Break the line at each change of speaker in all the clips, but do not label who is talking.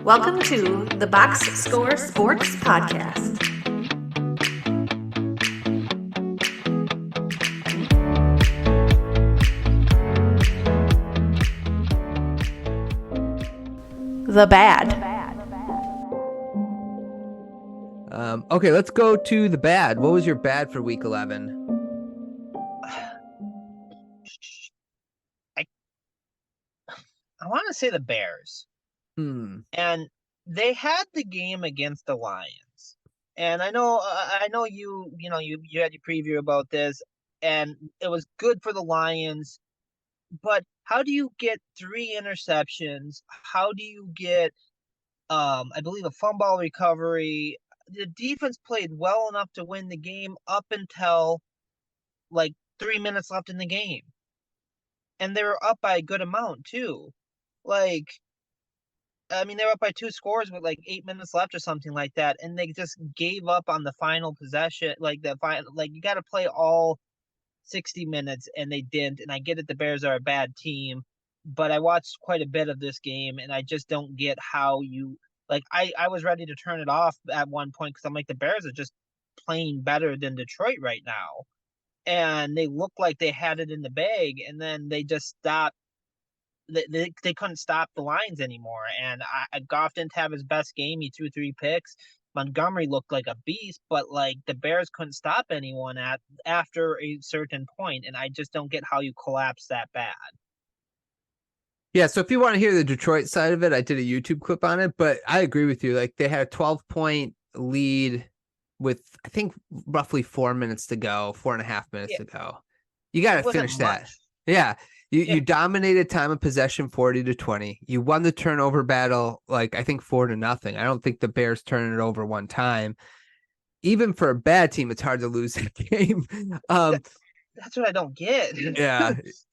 Welcome to the Box Score Sports Podcast. The bad.
Okay, let's go to the bad. What was your bad for week 11?
I want to say the Bears. And they had the game against the Lions. And I know you had your preview about this, and it was good for the Lions. But how do you get 3 interceptions? How do you get I believe a fumble recovery? The defense played well enough to win the game up until like 3 minutes left in the game. And they were up by a good amount too. Like, I mean, they were up by 2 scores with like 8 minutes left or something like that, and they just gave up on the final possession. Like you got to play all 60 minutes, and they didn't. And I get it, the Bears are a bad team, but I watched quite a bit of this game, and I just don't get how you like. I was ready to turn it off at one point because I'm like, the Bears are just playing better than Detroit right now, and they look like they had it in the bag, and then they just stopped. They couldn't stop the Lions anymore. And Goff didn't have his best game. He threw 3 picks. Montgomery looked like a beast, but like the Bears couldn't stop anyone after a certain point, and I just don't get how you collapse that bad.
Yeah, so if you want to hear the Detroit side of it, I did a YouTube clip on it, but I agree with you. Like, they had a 12-point lead with, I think, roughly 4 minutes to go, 4.5 minutes to go. You got to finish that. Yeah. You dominated time of possession 40-20. You won the turnover battle, like, I think 4-0. I don't think the Bears turning it over one time. Even for a bad team, it's hard to lose that game.
That's what I don't get.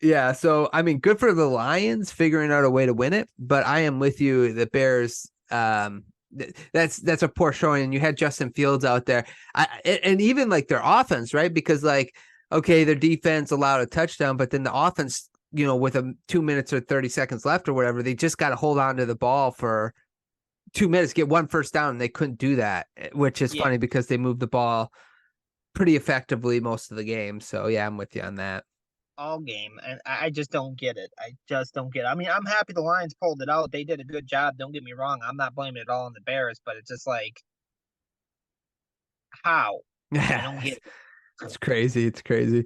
Yeah. So, I mean, good for the Lions figuring out a way to win it, but I am with you. The Bears, that's a poor showing. And you had Justin Fields out there, and even like their offense, right? Because like, okay, their defense allowed a touchdown, but then the offense, with 2 minutes or 30 seconds left or whatever, they just got to hold on to the ball for 2 minutes, get 1 first down, and they couldn't do that, which is funny because they moved the ball pretty effectively most of the game. So yeah, I'm with you on that.
All game, and I just don't get it. I mean, I'm happy the Lions pulled it out. They did a good job. Don't get me wrong. I'm not blaming it all on the Bears, but it's just like, how? I don't get it.
It's crazy. It's crazy.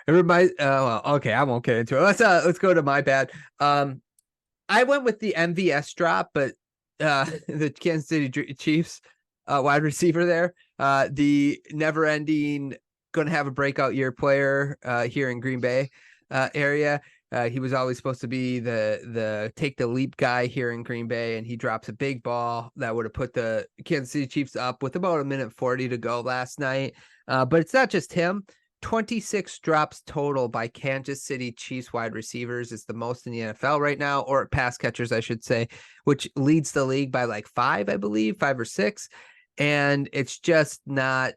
Everybody, well, okay, I won't get into it. Let's go to my bad. I went with the MVS drop, but the Kansas City Chiefs wide receiver there, the never-ending, going to have a breakout year player here in Green Bay area. He was always supposed to be the take the leap guy here in Green Bay, and he drops a big ball that would have put the Kansas City Chiefs up with about 1:40 to go last night. But it's not just him. 26 drops total by Kansas City Chiefs wide receivers. It's the most in the NFL right now, or pass catchers, I should say, which leads the league by like 5, I believe, 5 or 6. And it's just not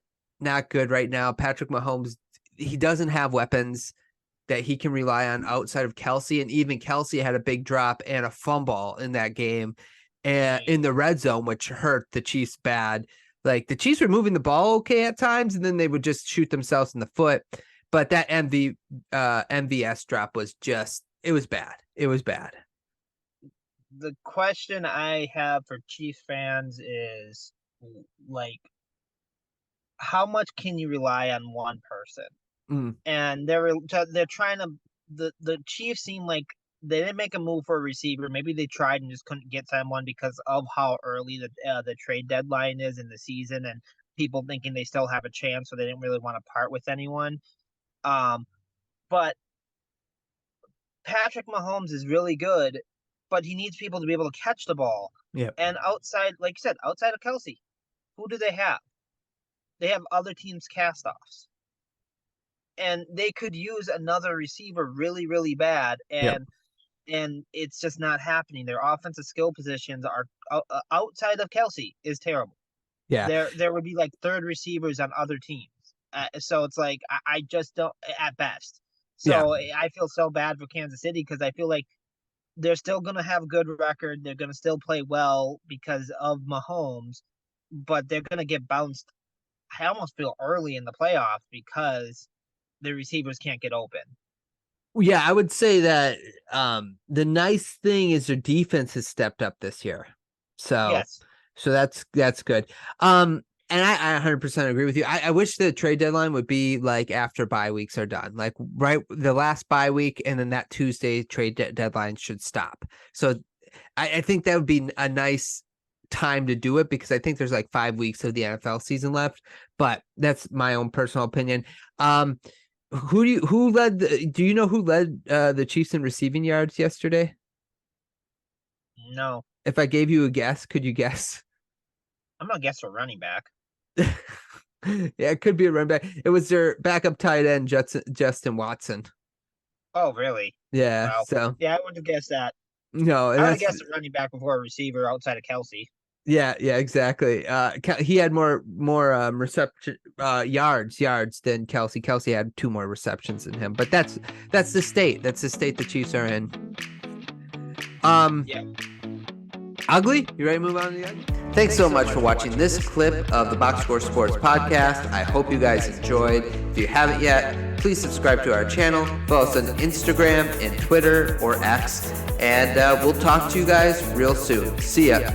good right now. Patrick Mahomes, he doesn't have weapons that he can rely on outside of Kelsey. And even Kelsey had a big drop and a fumble in that game and in the red zone, which hurt the Chiefs bad. Like, the Chiefs were moving the ball okay at times, and then they would just shoot themselves in the foot. But that MVS drop was just, it was bad. It was bad.
The question I have for Chiefs fans is, like, how much can you rely on one person? And they're trying to, the Chiefs seem like they didn't make a move for a receiver. Maybe they tried and just couldn't get someone because of how early the trade deadline is in the season, and people thinking they still have a chance, so they didn't really want to part with anyone. But Patrick Mahomes is really good, but he needs people to be able to catch the ball.
Yeah.
And outside, like you said, outside of Kelsey, who do they have? They have other teams' cast-offs. And they could use another receiver really, really bad, and it's just not happening. Their offensive skill positions are outside of Kelsey is terrible.
Yeah,
there would be like third receivers on other teams. So it's like I just don't, at best. So I feel so bad for Kansas City because I feel like they're still going to have good record. They're going to still play well because of Mahomes, but they're going to get bounced. I almost feel early in the playoffs because the receivers can't get open.
Yeah, I would say that the nice thing is their defense has stepped up this year.
Yes.
So that's good. And I 100% agree with you. I wish the trade deadline would be like after bye weeks are done, like right the last bye week, and then that Tuesday trade deadline should stop. So I think that would be a nice time to do it because I think there's like 5 weeks of the NFL season left. But that's my own personal opinion. Do you know who led the Chiefs in receiving yards yesterday?
No.
If I gave you a guess, could you guess?
I'm gonna guess a running back.
Yeah, it could be a running back. It was their backup tight end, Justin Watson.
Oh, really?
Yeah.
Wow.
So
yeah, I wouldn't have guessed that.
no,
I would have guessed a running back before a receiver outside of Kelsey.
Yeah, exactly. He had more reception yards than Kelsey. Kelsey had 2 more receptions than him, but that's the state. That's the state the Chiefs are in.
Yeah.
Ugly? You ready to move on to the ugly? Thanks so much for watching this clip of the Box Score Sports podcast. I hope you guys enjoyed. If you haven't yet, please subscribe to our channel. Follow us on Instagram and Twitter or X. And we'll talk to you guys real soon. See ya.